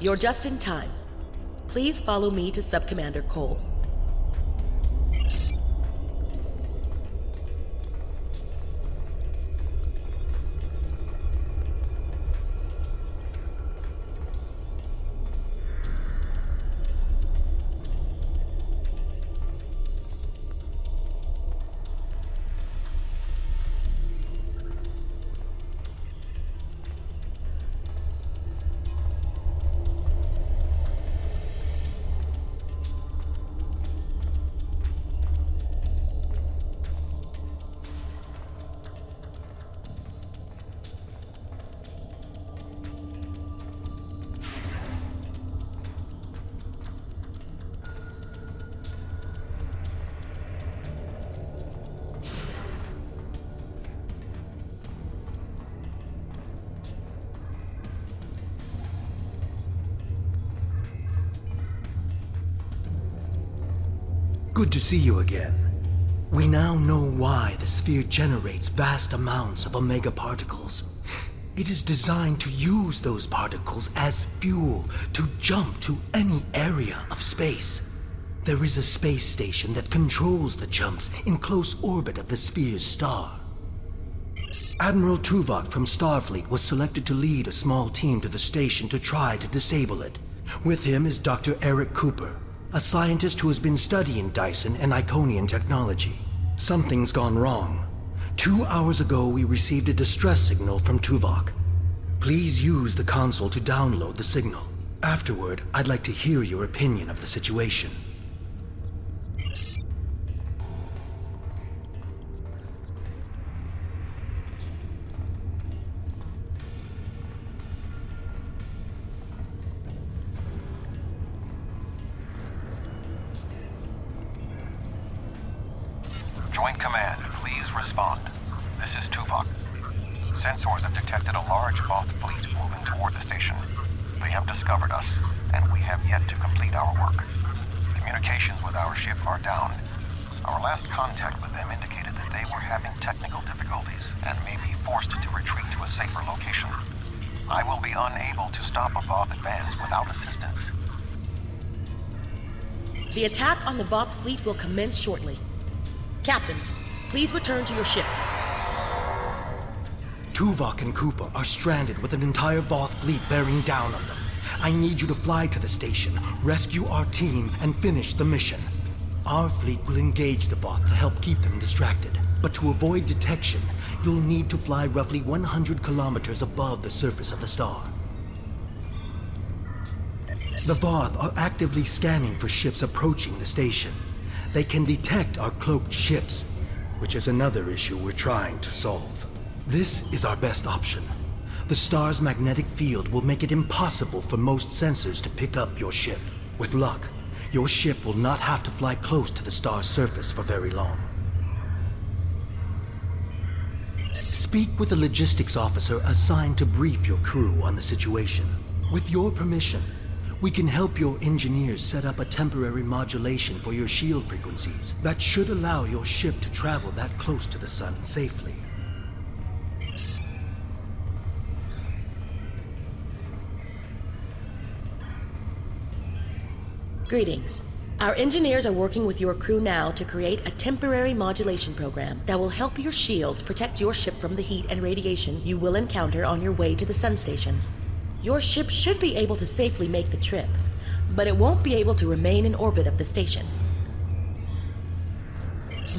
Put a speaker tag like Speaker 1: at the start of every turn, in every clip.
Speaker 1: You're just in time. Please follow me to Sub-Commander Cole.
Speaker 2: Good to see you again. We now know why the sphere generates vast amounts of omega particles. It is designed to use those particles as fuel to jump to any area of space. There is a space station that controls the jumps in close orbit of the sphere's star. Admiral Tuvok from Starfleet was selected to lead a small team to the station to try to disable it. With him is Dr. Eric Cooper, a scientist who has been studying Dyson and Iconian technology. Something's gone wrong. 2 hours ago, we received a distress signal from Tuvok. Please use the console to download the signal. Afterward, I'd like to hear your opinion of the situation.
Speaker 3: Joint Command, please respond. This is Tuvok. Sensors have detected a large Voth fleet moving toward the station. They have discovered us, and we have yet to complete our work. Communications with our ship are down. Our last contact with them indicated that they were having technical difficulties and may be forced to retreat to a safer location. I will be unable to stop a Voth advance without assistance.
Speaker 1: The attack on the Voth fleet will commence shortly. Captains, please return to your ships.
Speaker 2: Tuvok and Cooper are stranded with an entire Voth fleet bearing down on them. I need you to fly to the station, rescue our team, and finish the mission. Our fleet will engage the Voth to help keep them distracted. But to avoid detection, you'll need to fly roughly 100 kilometers above the surface of the star. The Voth are actively scanning for ships approaching the station. They can detect our cloaked ships, which is another issue we're trying to solve. This is our best option. The star's magnetic field will make it impossible for most sensors to pick up your ship. With luck, your ship will not have to fly close to the star's surface for very long. Speak with the logistics officer assigned to brief your crew on the situation. With your permission, we can help your engineers set up a temporary modulation for your shield frequencies that should allow your ship to travel that close to the sun safely.
Speaker 1: Greetings. Our engineers are working with your crew now to create a temporary modulation program that will help your shields protect your ship from the heat and radiation you will encounter on your way to the sun station. Your ship should be able to safely make the trip, but it won't be able to remain in orbit of the station.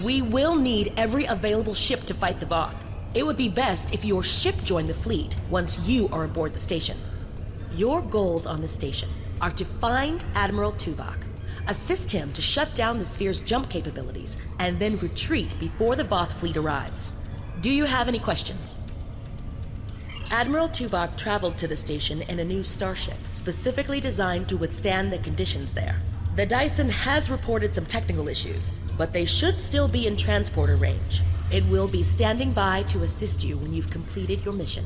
Speaker 1: We will need every available ship to fight the Voth. It would be best if your ship joined the fleet once you are aboard the station. Your goals on the station are to find Admiral Tuvok, Assist him to shut down the sphere's jump capabilities, and then retreat before the Voth fleet arrives. Do you have any questions? Admiral Tuvok traveled to the station in a new starship, specifically designed to withstand the conditions there. The Dyson has reported some technical issues, but they should still be in transporter range. It will be standing by to assist you when you've completed your mission.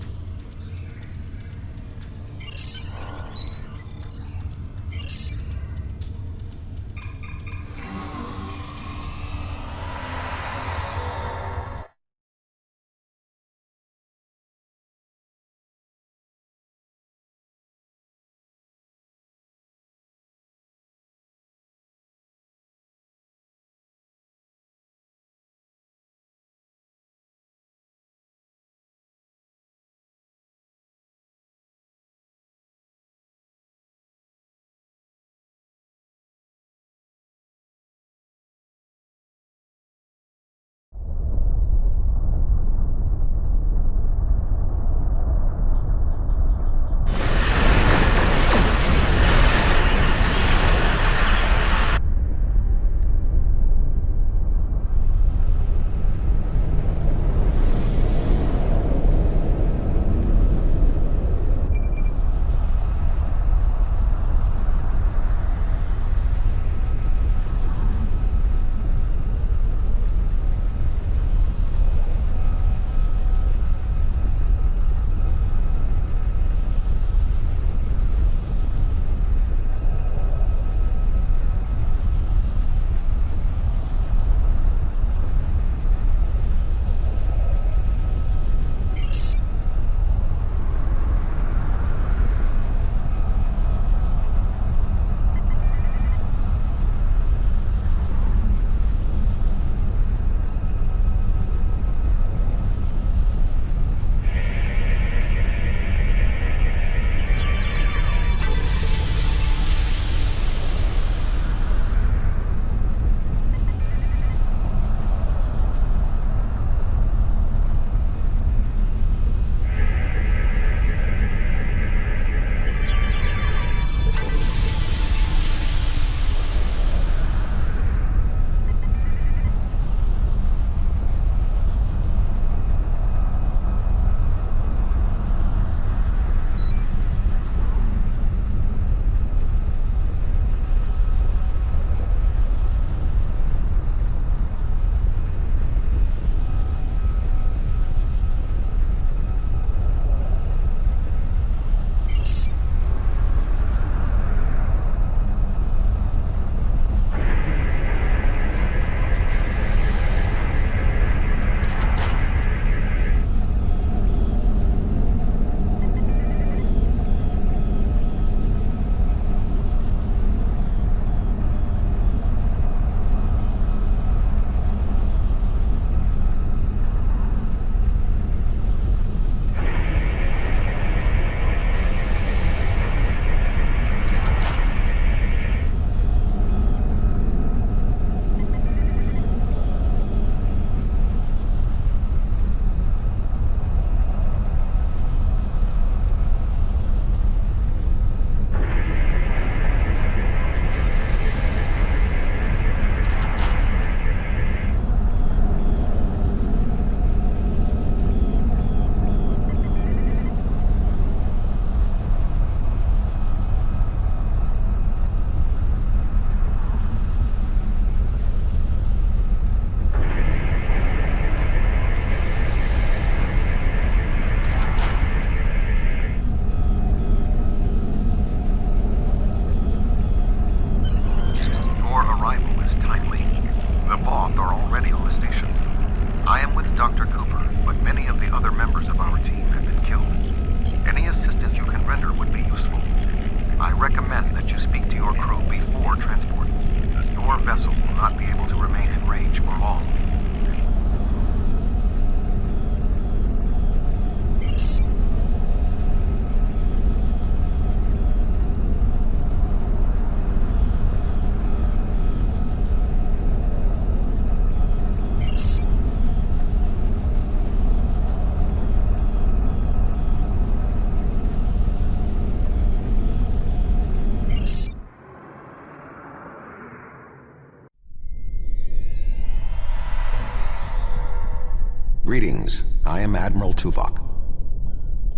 Speaker 3: Greetings, I am Admiral Tuvok.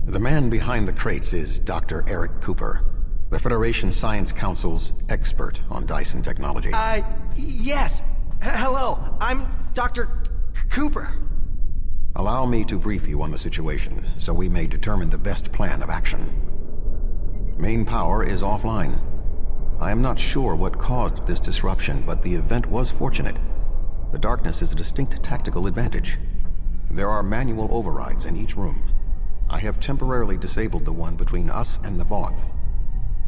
Speaker 3: The man behind the crates is Dr. Eric Cooper, the Federation Science Council's expert on Dyson technology.
Speaker 2: Yes. Hello, I'm Dr. Cooper.
Speaker 3: Allow me to brief you on the situation, so we may determine the best plan of action. Main power is offline. I am not sure what caused this disruption, but the event was fortunate. The darkness is a distinct tactical advantage. There are manual overrides in each room. I have temporarily disabled the one between us and the Voth.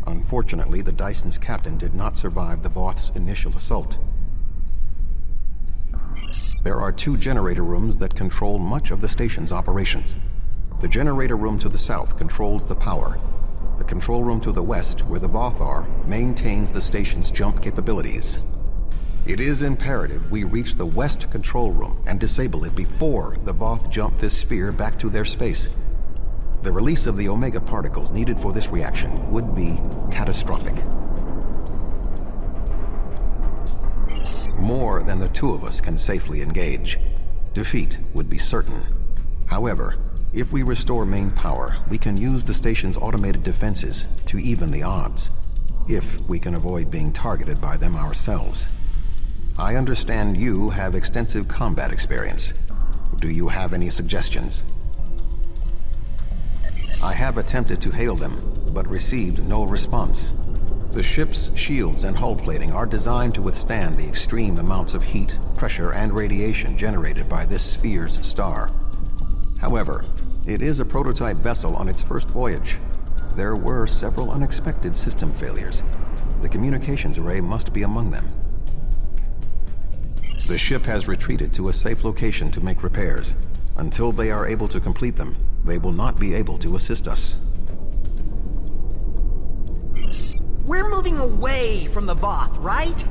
Speaker 3: Unfortunately, the Dyson's captain did not survive the Voth's initial assault. There are 2 generator rooms that control much of the station's operations. The generator room to the south controls the power. The control room to the west, where the Voth are, maintains the station's jump capabilities. It is imperative we reach the west control room and disable it before the Voth jump this sphere back to their space. The release of the Omega particles needed for this reaction would be catastrophic. More than the 2 of us can safely engage. Defeat would be certain. However, if we restore main power, we can use the station's automated defenses to even the odds, if we can avoid being targeted by them ourselves. I understand you have extensive combat experience. Do you have any suggestions? I have attempted to hail them, but received no response. The ship's shields and hull plating are designed to withstand the extreme amounts of heat, pressure, and radiation generated by this sphere's star. However, it is a prototype vessel on its first voyage. There were several unexpected system failures. The communications array must be among them. The ship has retreated to a safe location to make repairs. Until they are able to complete them, they will not be able to assist us.
Speaker 2: We're moving away from the Voth, right?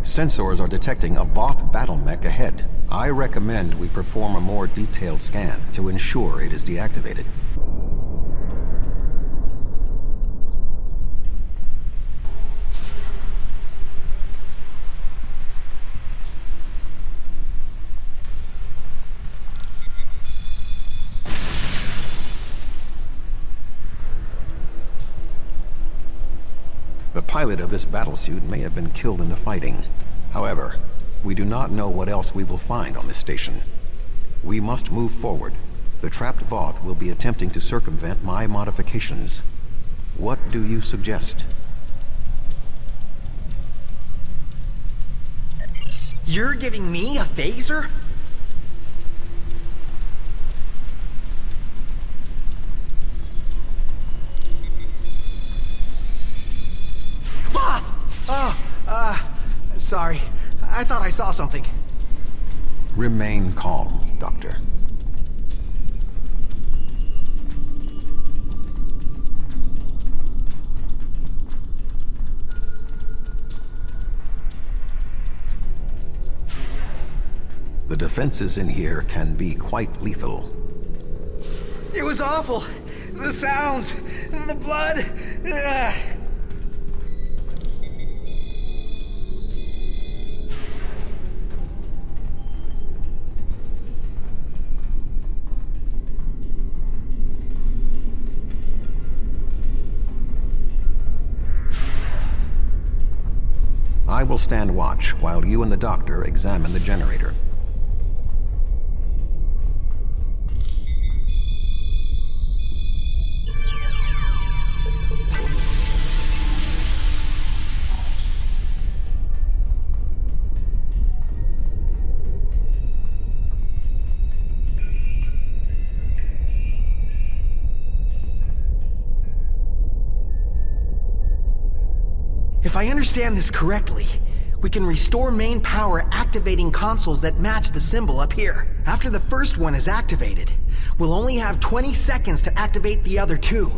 Speaker 3: Sensors are detecting a Voth battle mech ahead. I recommend we perform a more detailed scan to ensure it is deactivated. The pilot of this battlesuit may have been killed in the fighting. However, we do not know what else we will find on this station. We must move forward. The trapped Voth will be attempting to circumvent my modifications. What do you suggest?
Speaker 2: You're giving me a phaser? Voth! Sorry. I thought I saw something.
Speaker 3: Remain calm, Doctor. The defenses in here can be quite lethal.
Speaker 2: It was awful. The sounds, the blood. Ugh.
Speaker 3: I will stand watch while you and the doctor examine the generator.
Speaker 2: If I understand this correctly, we can restore main power activating consoles that match the symbol up here. After the first one is activated, we'll only have 20 seconds to activate the other 2.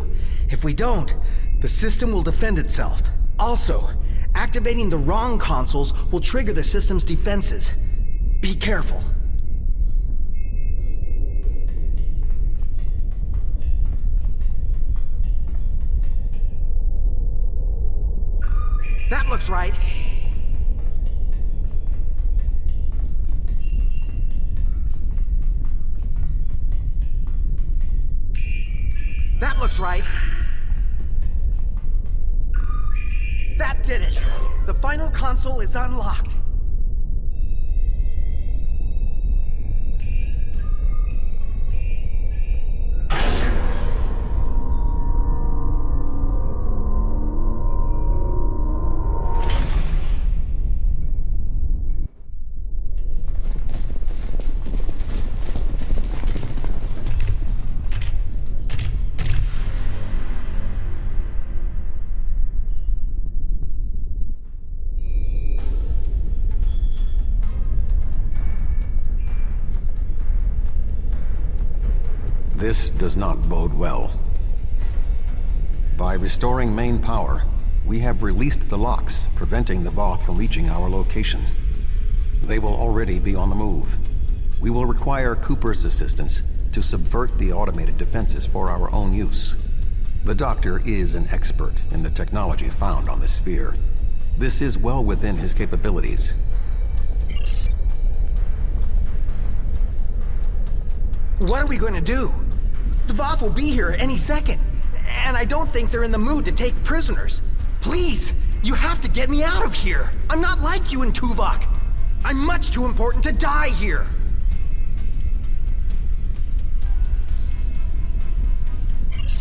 Speaker 2: If we don't, the system will defend itself. Also, activating the wrong consoles will trigger the system's defenses. Be careful.
Speaker 4: looks right. That looks right. That did it! The final console is unlocked.
Speaker 3: This does not bode well. By restoring main power, we have released the locks, preventing the Voth from reaching our location. They will already be on the move. We will require Cooper's assistance to subvert the automated defenses for our own use. The Doctor is an expert in the technology found on the sphere. This is well within his capabilities.
Speaker 4: What are we going to do? The Voth will be here any second, and I don't think they're in the mood to take prisoners. Please, you have to get me out of here. I'm not like you and Tuvok. I'm much too important to die here.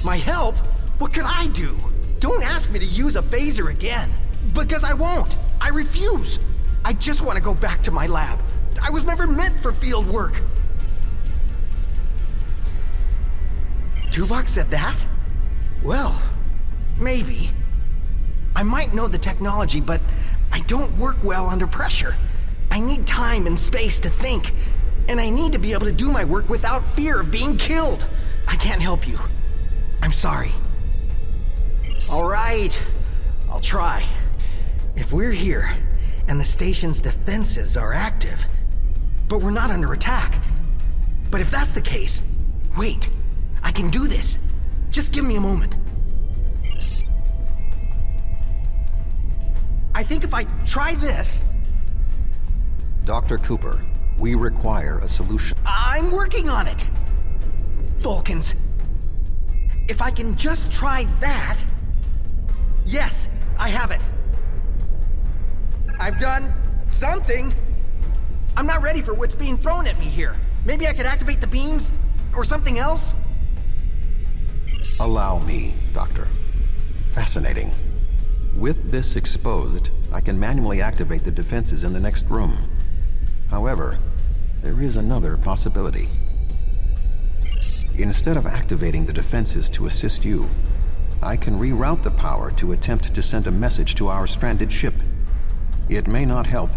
Speaker 4: My help? What could I do? Don't ask me to use a phaser again, because I won't. I refuse. I just want to go back to my lab. I was never meant for field work. Tuvok said that? Well, maybe. I might know the technology, but I don't work well under pressure. I need time and space to think, and I need to be able to do my work without fear of being killed. I can't help you. I'm sorry. All right, I'll try. If we're here, and the station's defenses are active, but we're not under attack. But if that's the case, wait. I can do this. Just give me a moment. I think if I try this...
Speaker 3: Dr. Cooper, we require a solution.
Speaker 4: I'm working on it. Vulcans. If I can just try that... Yes, I have it. I've done something. I'm not ready for what's being thrown at me here. Maybe I could activate the beams or something else?
Speaker 3: Allow me, Doctor. Fascinating. With this exposed, I can manually activate the defenses in the next room. However, there is another possibility. Instead of activating the defenses to assist you, I can reroute the power to attempt to send a message to our stranded ship. It may not help,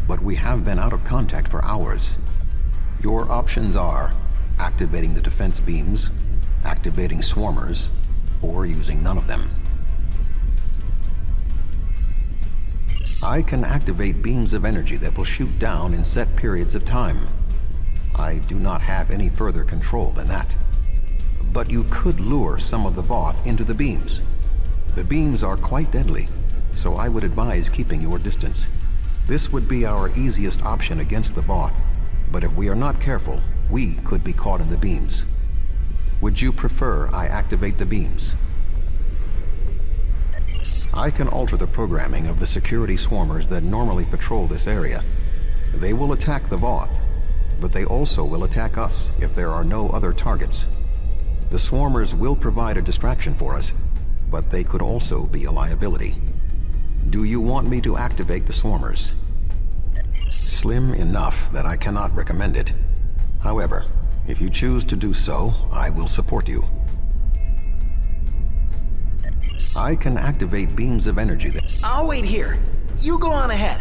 Speaker 3: but we have been out of contact for hours. Your options are activating the defense beams, activating swarmers, or using none of them. I can activate beams of energy that will shoot down in set periods of time. I do not have any further control than that. But you could lure some of the Voth into the beams. The beams are quite deadly, so I would advise keeping your distance. This would be our easiest option against the Voth, but if we are not careful, we could be caught in the beams. Would you prefer I activate the beams? I can alter the programming of the security swarmers that normally patrol this area. They will attack the Voth, but they also will attack us if there are no other targets. The swarmers will provide a distraction for us, but they could also be a liability. Do you want me to activate the swarmers? Slim enough that I cannot recommend it. However, if you choose to do so, I will support you. I can activate beams of energy that...
Speaker 4: I'll wait here. You go on ahead.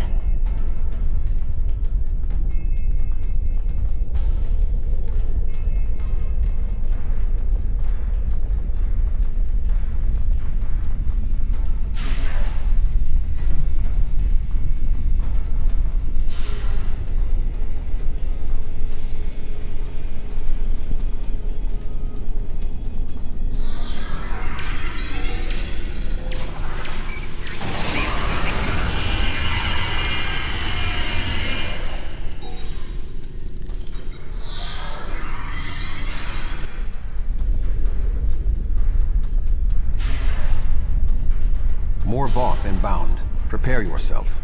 Speaker 5: Voth inbound. Prepare yourself.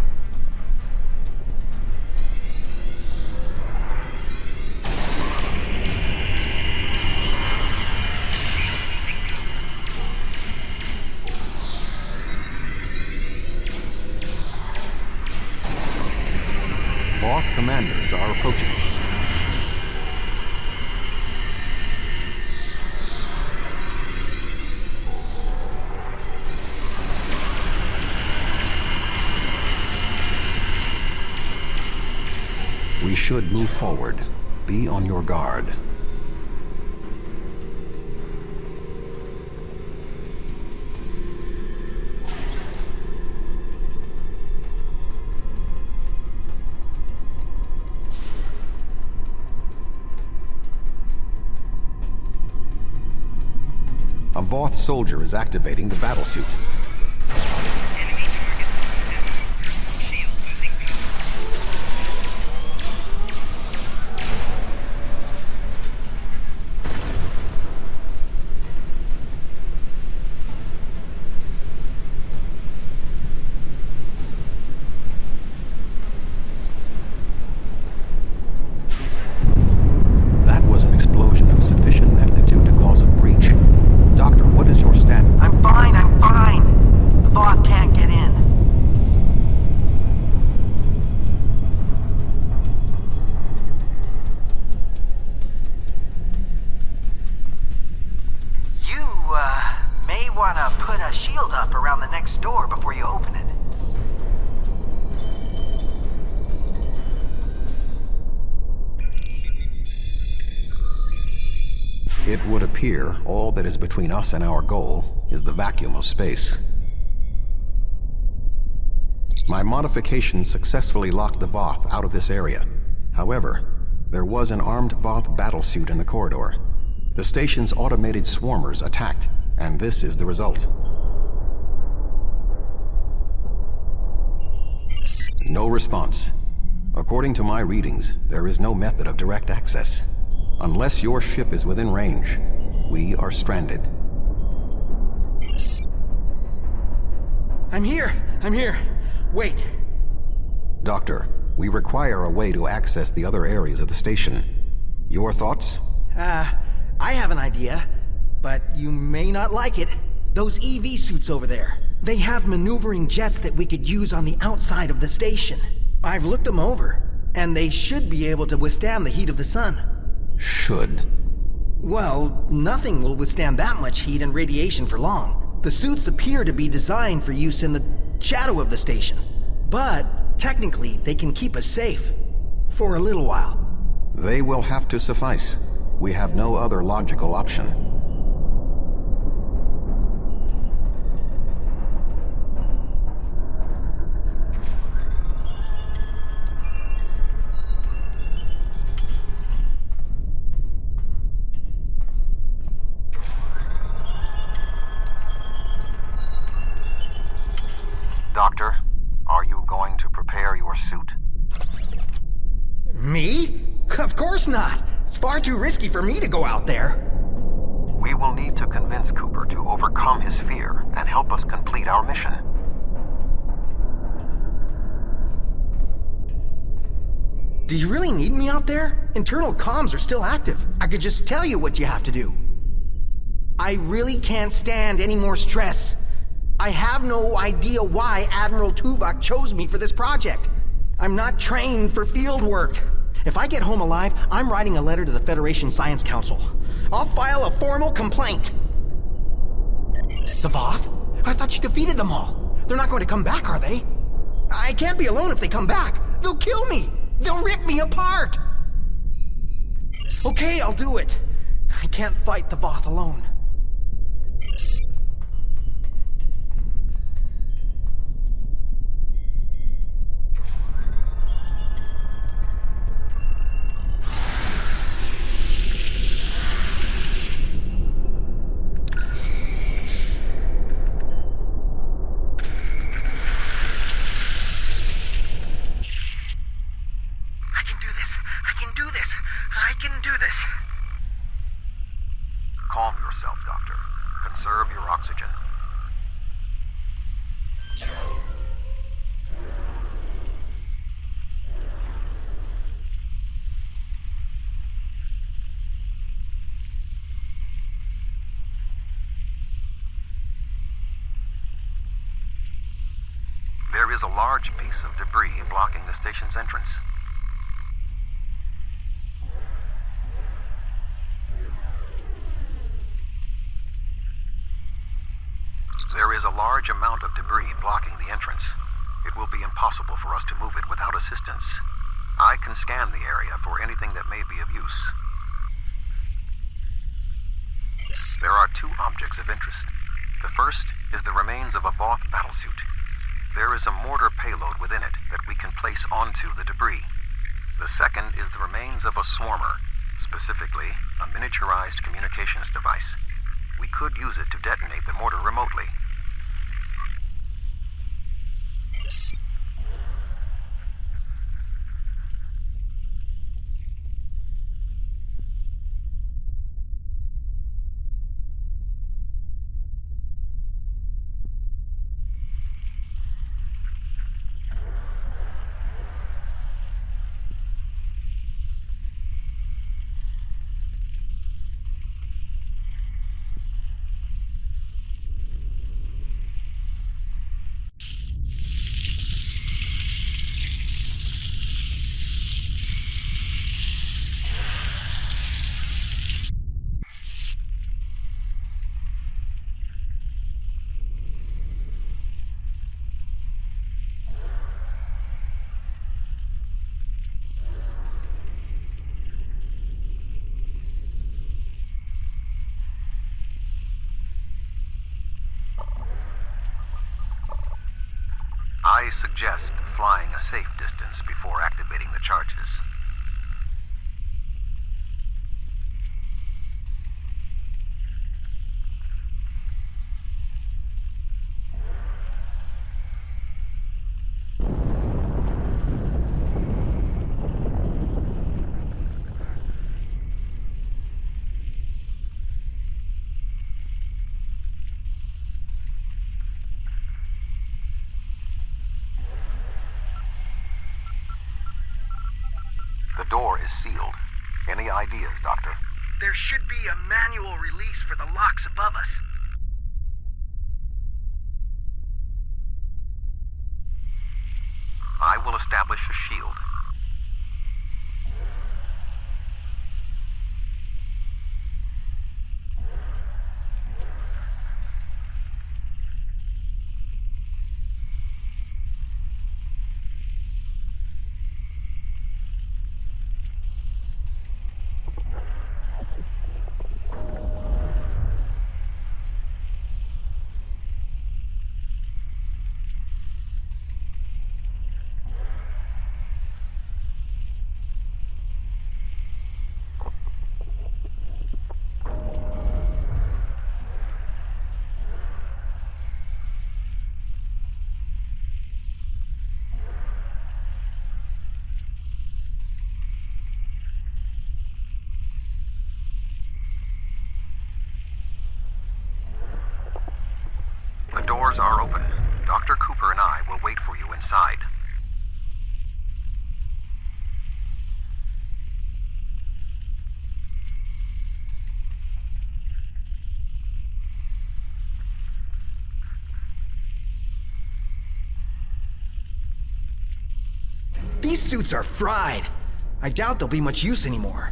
Speaker 5: Voth commanders are approaching. We should move forward. Be on your guard. A Voth soldier is activating the battlesuit. That was an explosion of sufficient magnitude to cause a breach. Doctor, what is your stat?
Speaker 4: I'm fine. The Voth can't get in. You, may want to put a shield up around the next door before you open it.
Speaker 5: It would appear all that is between us and our goal is the vacuum of space. My modifications successfully locked the Voth out of this area. However, there was an armed Voth battlesuit in the corridor. The station's automated swarmers attacked, and this is the result. No response. According to my readings, there is no method of direct access. Unless your ship is within range, we are stranded.
Speaker 4: I'm here. Wait.
Speaker 5: Doctor, we require a way to access the other areas of the station. Your thoughts?
Speaker 4: I have an idea, but you may not like it. Those EV suits over there, they have maneuvering jets that we could use on the outside of the station. I've looked them over, and they should be able to withstand the heat of the sun.
Speaker 5: Should.
Speaker 4: Well, nothing will withstand that much heat and radiation for long. The suits appear to be designed for use in the shadow of the station. But, technically, they can keep us safe. For a little while.
Speaker 5: They will have to suffice. We have no other logical option. Doctor, are you going to prepare your suit?
Speaker 4: Me? Of course not. It's far too risky for me to go out there.
Speaker 5: We will need to convince Cooper to overcome his fear and help us complete our mission.
Speaker 4: Do you really need me out there? Internal comms are still active. I could just tell you what you have to do. I really can't stand any more stress. I have no idea why Admiral Tuvok chose me for this project. I'm not trained for field work. If I get home alive, I'm writing a letter to the Federation Science Council. I'll file a formal complaint. The Voth? I thought you defeated them all. They're not going to come back, are they? I can't be alone if they come back. They'll kill me. They'll rip me apart. Okay, I'll do it. I can't fight the Voth alone.
Speaker 5: Calm yourself, Doctor. Conserve your oxygen. is a large piece of debris blocking the station's entrance. There is a large amount of debris blocking the entrance. It will be impossible for us to move it without assistance. I can scan the area for anything that may be of use. There are two objects of interest. The first is the remains of a Voth battlesuit. There is a mortar payload within it that we can place onto the debris. The second is the remains of a swarmer, specifically a miniaturized communications device. We could use it to detonate the mortar remotely. I suggest flying a safe distance before activating the charges. The door is sealed. Any ideas, Doctor?
Speaker 4: There should be a manual release for the locks above us.
Speaker 5: I will establish a shield. The doors are open. Dr. Cooper and I will wait for you inside.
Speaker 4: These suits are fried. I doubt they'll be much use anymore.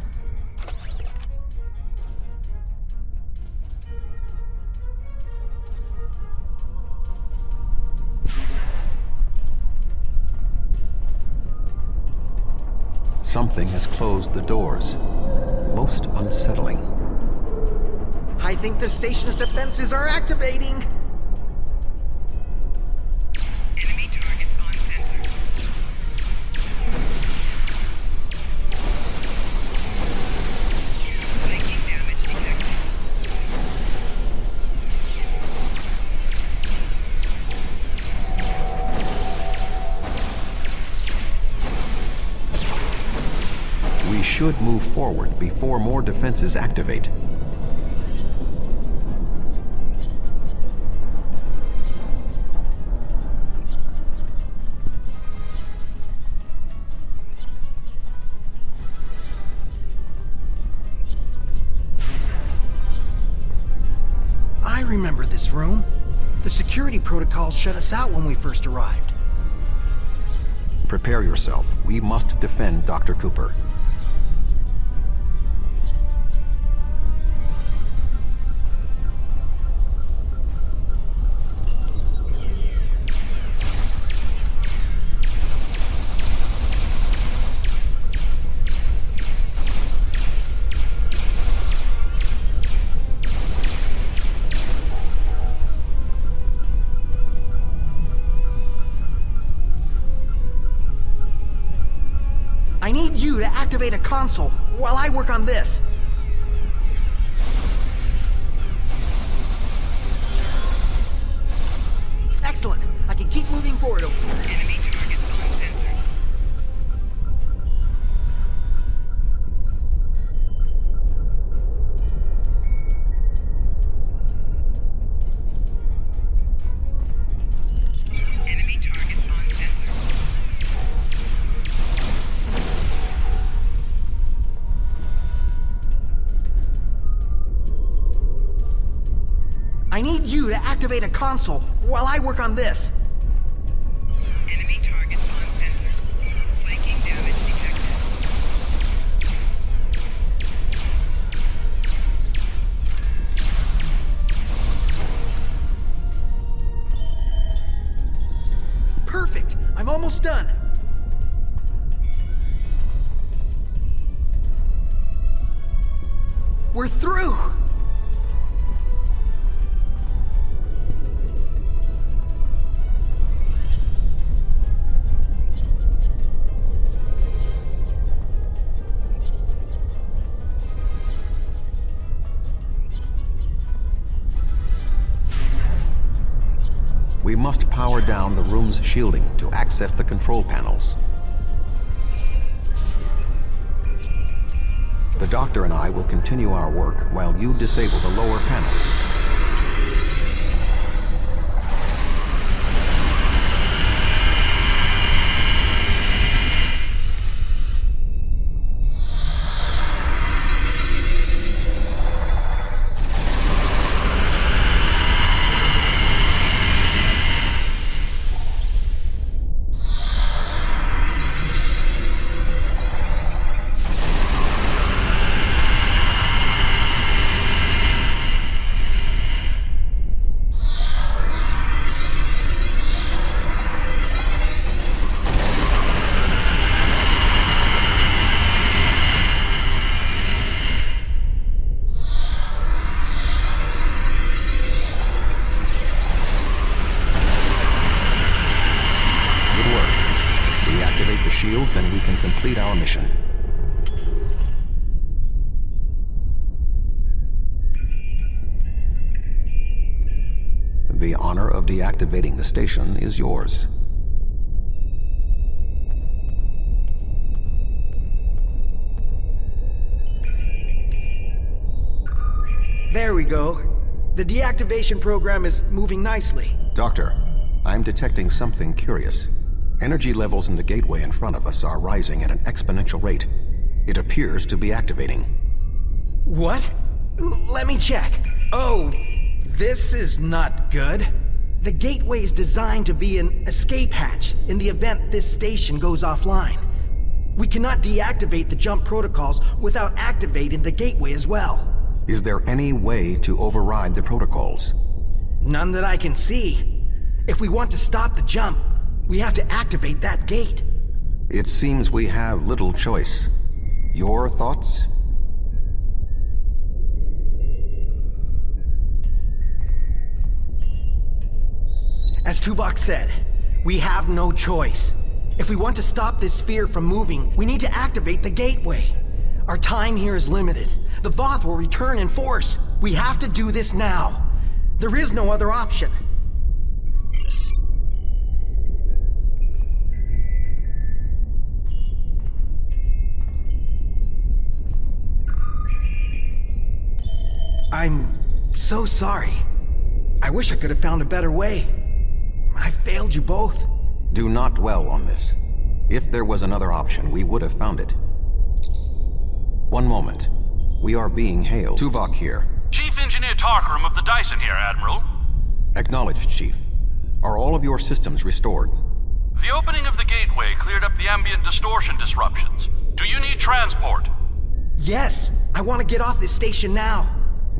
Speaker 5: Something has closed the doors. Most unsettling.
Speaker 4: I think the station's defenses are activating.
Speaker 6: Enemy targets on sensor. Flanking damage detected.
Speaker 5: We should move forward before more defenses activate.
Speaker 4: I remember this room. The security protocols shut us out when we first arrived.
Speaker 5: Prepare yourself. We must defend Dr. Cooper.
Speaker 4: I need you to activate a console while I work on this. Excellent. I can keep moving forward.
Speaker 6: Enemy targets on sensor. Enemy targets on sensor.
Speaker 4: I need you to activate a console while I work on this.
Speaker 6: Enemy targets on sensor. Flanking damage detected.
Speaker 4: Perfect. I'm almost done. We're through.
Speaker 5: We must power down the room's shielding to access the control panels. The doctor and I will continue our work while you disable the lower panels. Shields and we can complete our mission. The honor of deactivating the station is yours.
Speaker 4: There we go. The deactivation program is moving nicely.
Speaker 5: Doctor, I'm detecting something curious. Energy levels in the gateway in front of us are rising at an exponential rate. It appears to be activating.
Speaker 4: What? Let me check. Oh, this is not good. The gateway is designed to be an escape hatch in the event this station goes offline. We cannot deactivate the jump protocols without activating the gateway as well.
Speaker 5: Is there any way to override the protocols?
Speaker 4: None that I can see. If we want to stop the jump, we have to activate that gate.
Speaker 5: It seems we have little choice. Your thoughts?
Speaker 4: As Tuvok said, we have no choice. If we want to stop this sphere from moving, we need to activate the gateway. Our time here is limited. The Voth will return in force. We have to do this now. There is no other option. I'm so sorry. I wish I could have found a better way. I failed you both.
Speaker 5: Do not dwell on this. If there was another option, we would have found it. One moment. We are being hailed. Tuvok here.
Speaker 7: Chief Engineer Tarkram of the Dyson here, Admiral.
Speaker 5: Acknowledged, Chief. Are all of your systems restored?
Speaker 7: The opening of the gateway cleared up the ambient distortion disruptions. Do you need transport?
Speaker 4: Yes, I want to get off this station now.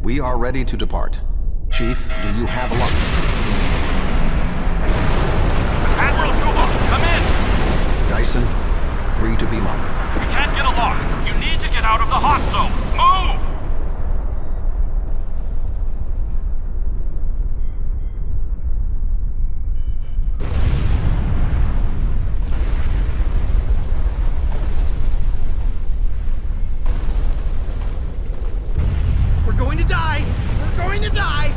Speaker 5: We are ready to depart. Chief, do you have a lock?
Speaker 7: Admiral Tuvok, come in!
Speaker 5: Dyson, 3 to beam up.
Speaker 7: We can't get a lock. You need to get out of the hot zone. Move!
Speaker 4: We're going to die! We're going to die!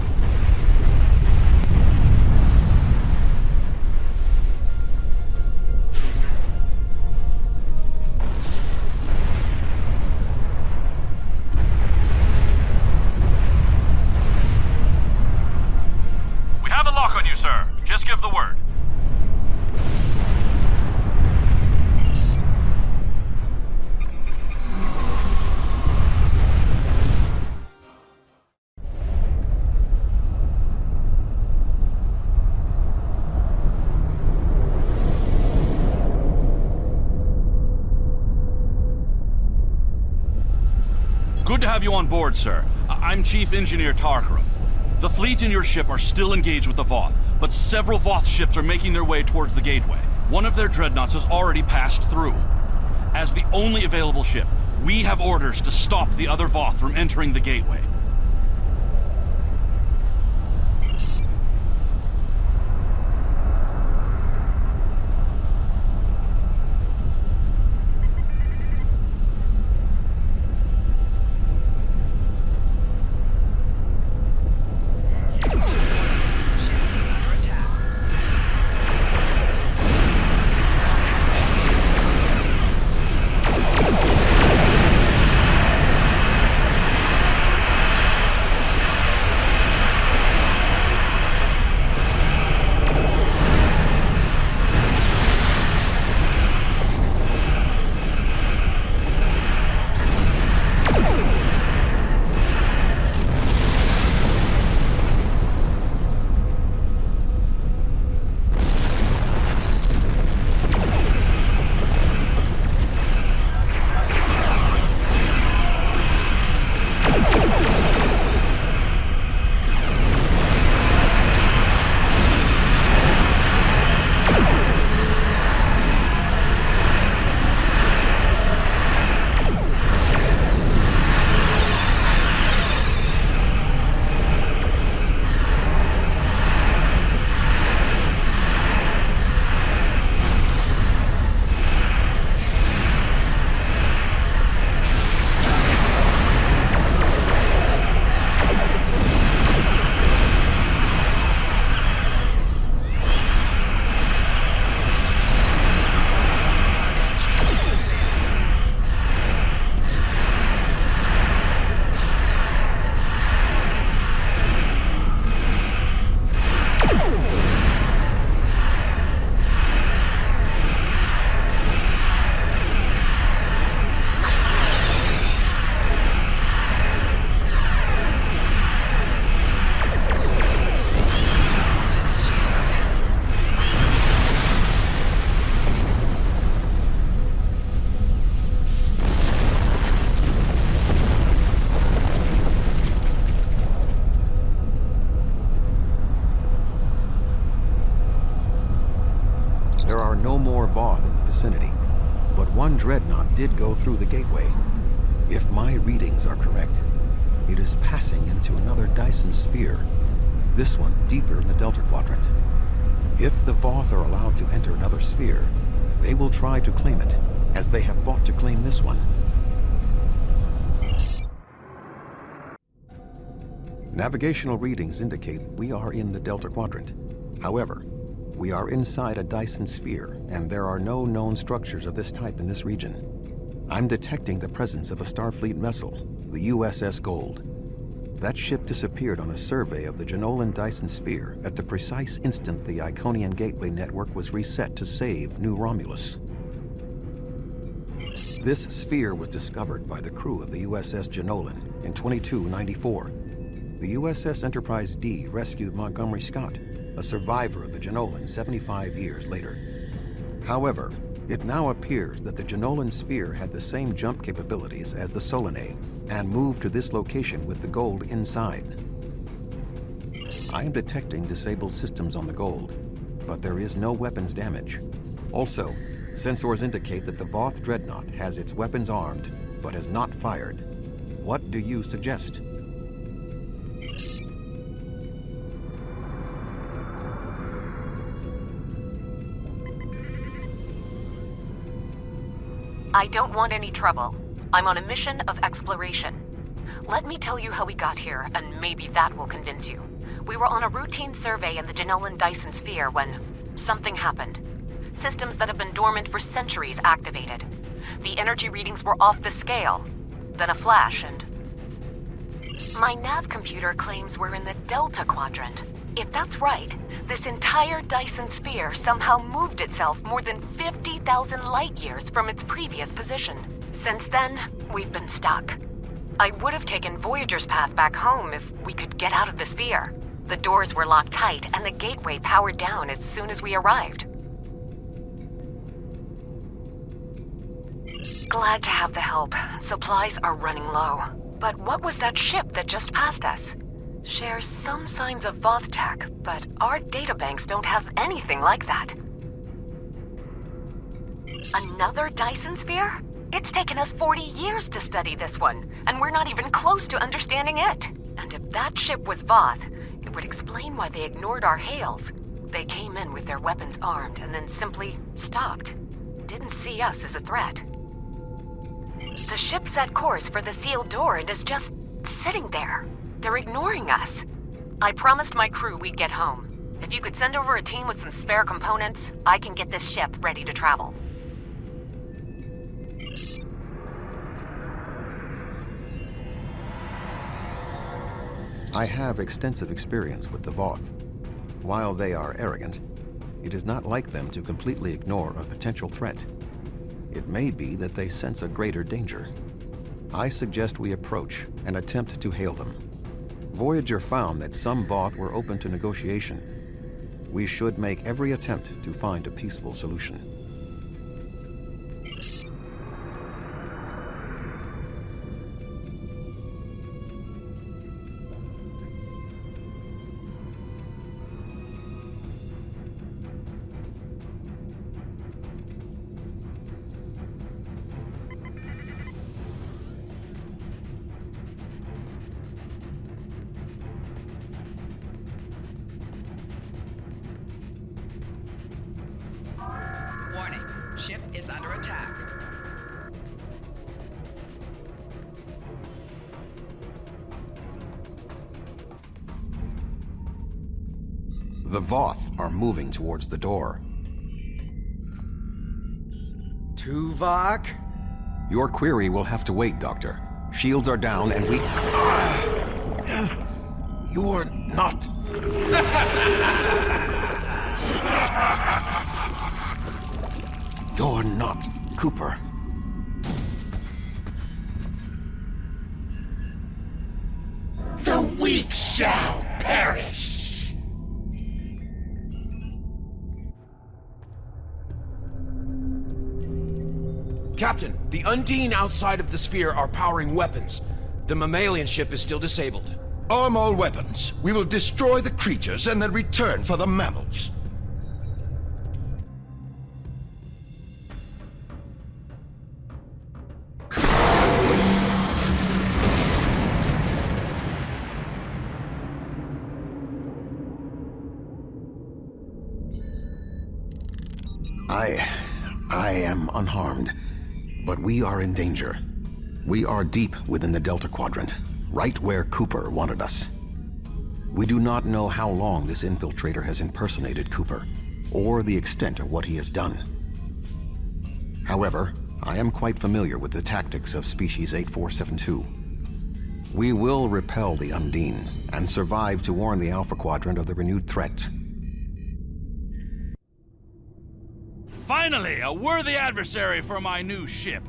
Speaker 7: We have a lock on you, sir. Just give the word. Good to have you on board, sir. I'm Chief Engineer Tarkram. The fleet and your ship are still engaged with the Voth, but several Voth ships are making their way towards the gateway. One of their dreadnoughts has already passed through. As the only available ship, we have orders to stop the other Voth from entering the gateway.
Speaker 5: There are no more Voth in the vicinity, but one dreadnought did go through the gateway. If my readings are correct, it is passing into another Dyson sphere, this one deeper in the Delta Quadrant. If the Voth are allowed to enter another sphere, they will try to claim it, as they have fought to claim this one. Navigational readings indicate we are in the Delta Quadrant. However, we are inside a Dyson sphere, and there are no known structures of this type in this region. I'm detecting the presence of a Starfleet vessel, the USS Gold. That ship disappeared on a survey of the Jenolan Dyson sphere at the precise instant the Iconian Gateway network was reset to save New Romulus. This sphere was discovered by the crew of the USS Jenolan in 2294. The USS Enterprise D rescued Montgomery Scott, a survivor of the Jenolan 75 years later. However, it now appears that the Jenolan sphere had the same jump capabilities as the Solanae and moved to this location with the gold inside. I am detecting disabled systems on the gold, but there is no weapons damage. Also, sensors indicate that the Voth Dreadnought has its weapons armed, but has not fired. What do you suggest?
Speaker 8: I don't want any trouble. I'm on a mission of exploration. Let me tell you how we got here, and maybe that will convince you. We were on a routine survey in the Jenolan Dyson sphere when something happened. Systems that have been dormant for centuries activated. The energy readings were off the scale. Then a flash and... My nav computer claims we're in the Delta Quadrant. If that's right, this entire Dyson sphere somehow moved itself more than 50,000 light years from its previous position. Since then, we've been stuck. I would have taken Voyager's path back home if we could get out of the sphere. The doors were locked tight and the gateway powered down as soon as we arrived. Glad to have the help. Supplies are running low. But what was that ship that just passed us? Shares some signs of Voth tech, but our databanks don't have anything like that. Another Dyson sphere? It's taken us 40 years to study this one, and we're not even close to understanding it. And if that ship was Voth, it would explain why they ignored our hails. They came in with their weapons armed and then simply stopped. Didn't see us as a threat. The ship set course for the sealed door and is just sitting there. They're ignoring us. I promised my crew we'd get home. If you could send over a team with some spare components, I can get this ship ready to travel.
Speaker 5: I have extensive experience with the Voth. While they are arrogant, it is not like them to completely ignore a potential threat. It may be that they sense a greater danger. I suggest we approach and attempt to hail them. Voyager found that some Voth were open to negotiation. We should make every attempt to find a peaceful solution.
Speaker 6: Warning, ship is under attack.
Speaker 5: The Voth are moving towards the door.
Speaker 4: Tuvok?
Speaker 5: Your query will have to wait, Doctor. Shields are down and we...
Speaker 4: You're not...
Speaker 5: You're not Cooper.
Speaker 2: The weak shall perish.
Speaker 9: Captain, the Undine outside of the sphere are powering weapons. The mammalian ship is still disabled.
Speaker 10: Arm all weapons. We will destroy the creatures and then return for the mammals.
Speaker 5: I am unharmed, but we are in danger. We are deep within the Delta Quadrant, right where Cooper wanted us. We do not know how long this infiltrator has impersonated Cooper, or the extent of what he has done. However, I am quite familiar with the tactics of Species 8472. We will repel the Undine, and survive to warn the Alpha Quadrant of the renewed threat.
Speaker 7: Finally, a worthy adversary for my new ship.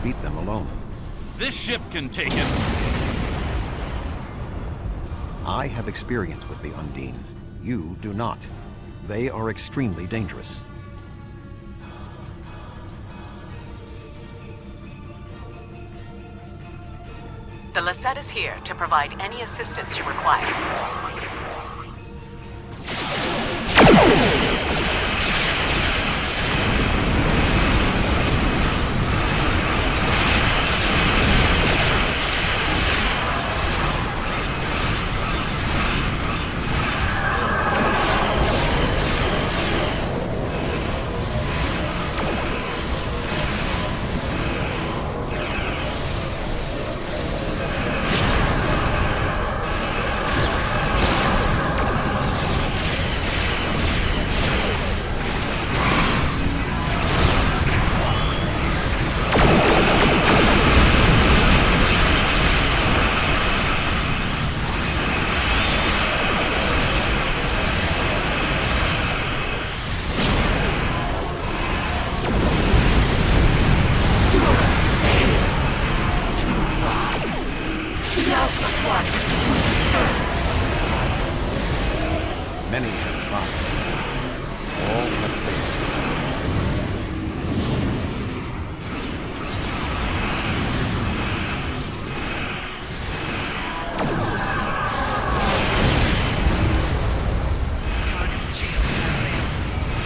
Speaker 5: defeat them alone.
Speaker 7: This ship can take it.
Speaker 5: I have experience with the Undine. You do not. They are extremely dangerous.
Speaker 8: The Lasset is here to provide any assistance you require.
Speaker 5: Many have tried. All have failed.
Speaker 6: Target shield activated.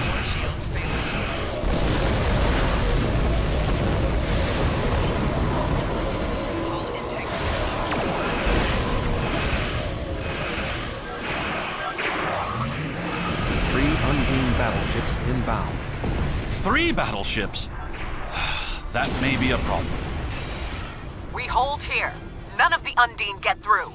Speaker 6: More shields failing. Hull integrity.
Speaker 5: Three Undine battleships inbound.
Speaker 7: 3 battleships? That may be a problem.
Speaker 8: We hold here. None of the Undine get through.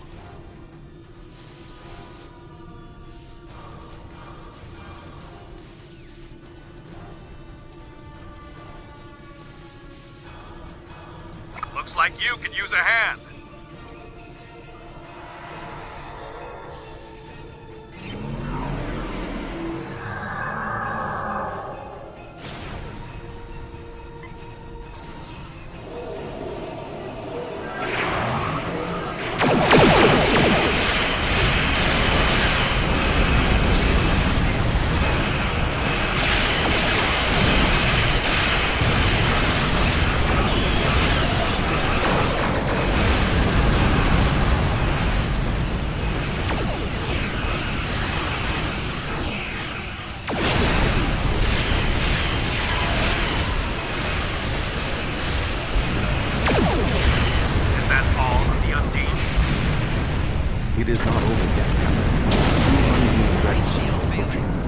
Speaker 11: Looks like you could use a hand. Is that all of the Undine?
Speaker 5: It is not over yet, Captain. 2 Undine dreadnoughts
Speaker 6: Shield
Speaker 5: are
Speaker 6: failing.
Speaker 5: approaching.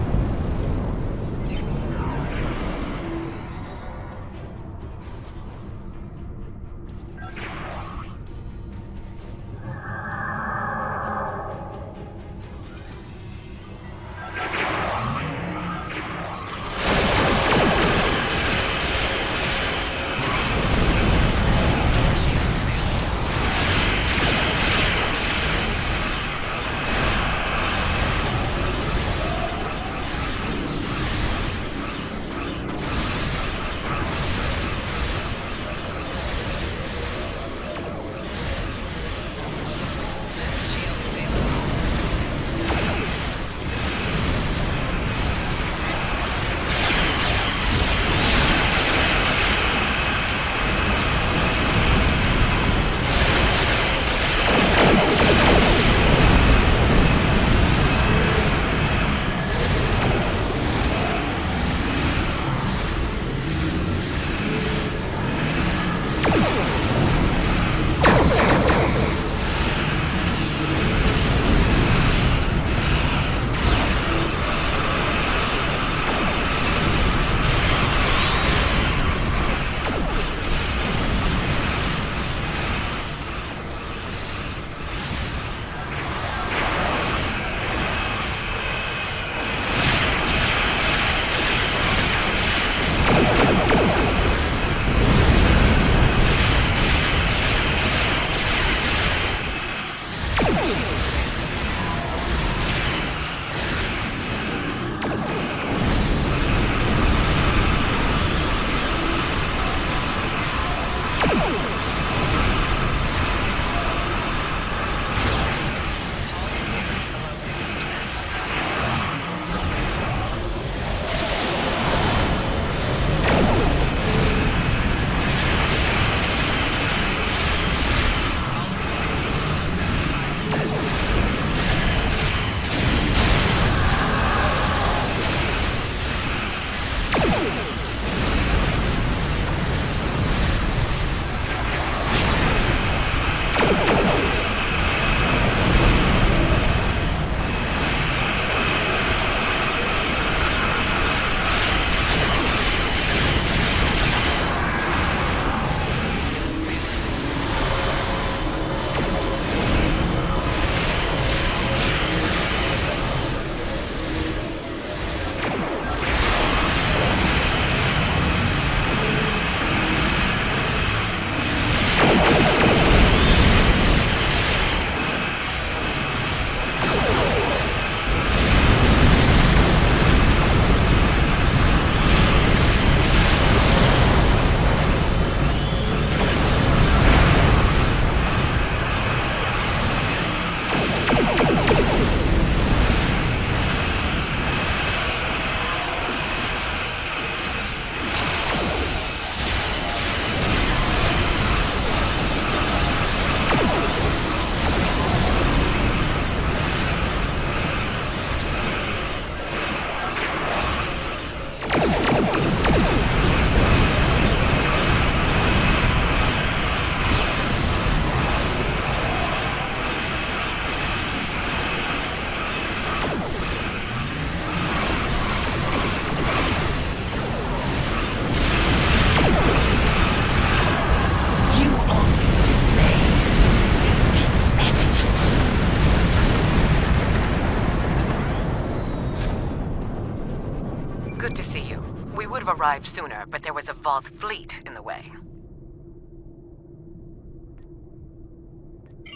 Speaker 8: to see you. We would have arrived sooner, but there was a Voth fleet in the way.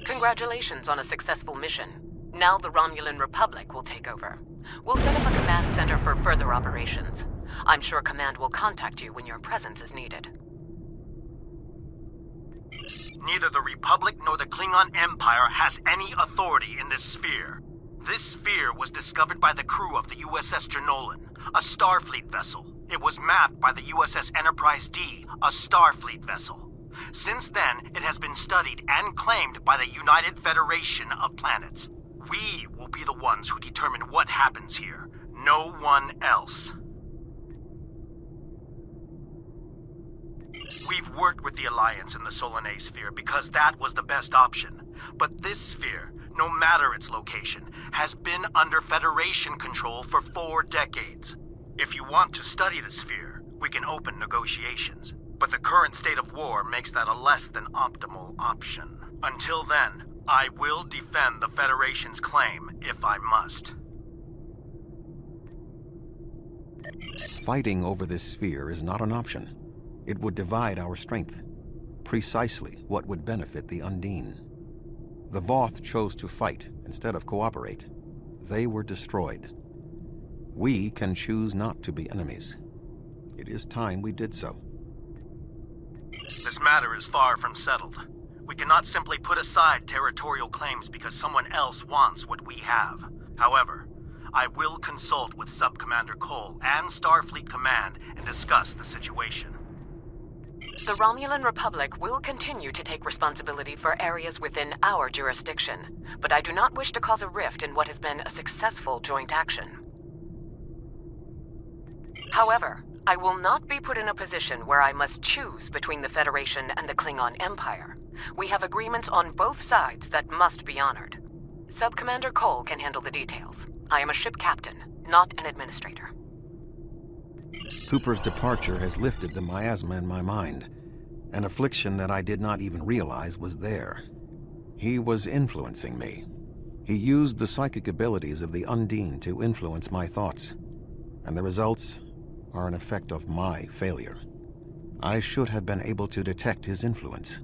Speaker 8: Congratulations on a successful mission. Now the Romulan Republic will take over. We'll set up a command center for further operations. I'm sure Command will contact you when your presence is needed.
Speaker 4: Neither the Republic nor the Klingon Empire has any authority in this sphere. This sphere was discovered by the crew of the USS Jenolan, a Starfleet vessel. It was mapped by the USS Enterprise D, a Starfleet vessel. Since then, it has been studied and claimed by the United Federation of Planets. We will be the ones who determine what happens here, no one else. We've worked with the Alliance in the Solanae sphere because that was the best option. But this sphere, no matter its location, has been under Federation control for 4 decades. If you want to study the sphere, we can open negotiations. But the current state of war makes that a less than optimal option. Until then, I will defend the Federation's claim if I must.
Speaker 5: Fighting over this sphere is not an option. It would divide our strength. Precisely what would benefit the Undine. The Voth chose to fight instead of cooperate. They were destroyed. We can choose not to be enemies. It is time we did so.
Speaker 4: This matter is far from settled. We cannot simply put aside territorial claims because someone else wants what we have. However, I will consult with Sub-Commander Cole and Starfleet Command and discuss the situation.
Speaker 8: The Romulan Republic will continue to take responsibility for areas within our jurisdiction, but I do not wish to cause a rift in what has been a successful joint action. However, I will not be put in a position where I must choose between the Federation and the Klingon Empire. We have agreements on both sides that must be honored. Sub-Commander Cole can handle the details. I am a ship captain, not an administrator.
Speaker 5: Cooper's departure has lifted the miasma in my mind, an affliction that I did not even realize was there. He was influencing me. He used the psychic abilities of the Undine to influence my thoughts, and the results are an effect of my failure. I should have been able to detect his influence.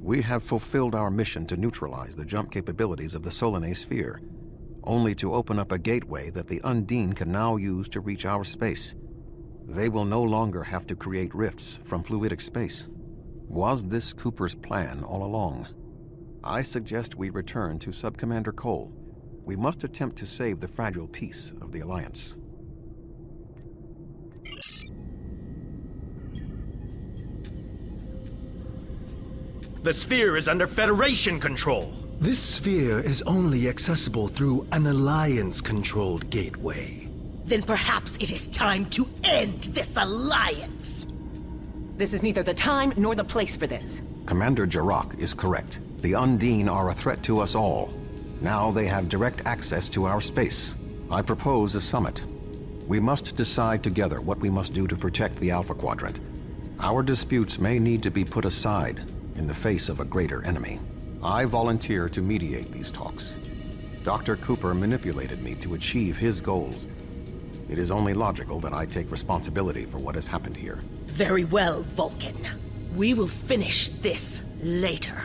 Speaker 5: We have fulfilled our mission to neutralize the jump capabilities of the Solanae sphere, only to open up a gateway that the Undine can now use to reach our space. They will no longer have to create rifts from fluidic space. Was this Cooper's plan all along? I suggest we return to Sub-Commander Cole. We must attempt to save the fragile peace of the Alliance.
Speaker 4: The sphere is under Federation control.
Speaker 2: This sphere is only accessible through an Alliance-controlled gateway.
Speaker 1: Then perhaps it is time to end this alliance.
Speaker 12: This is neither the time nor the place for this.
Speaker 5: Commander Jarrah is correct. The Undine are a threat to us all. Now they have direct access to our space. I propose a summit. We must decide together what we must do to protect the Alpha Quadrant. Our disputes may need to be put aside in the face of a greater enemy. I volunteer to mediate these talks. Dr. Cooper manipulated me to achieve his goals. It is only logical that I take responsibility for what has happened here.
Speaker 1: Very well, Vulcan. We will finish this later.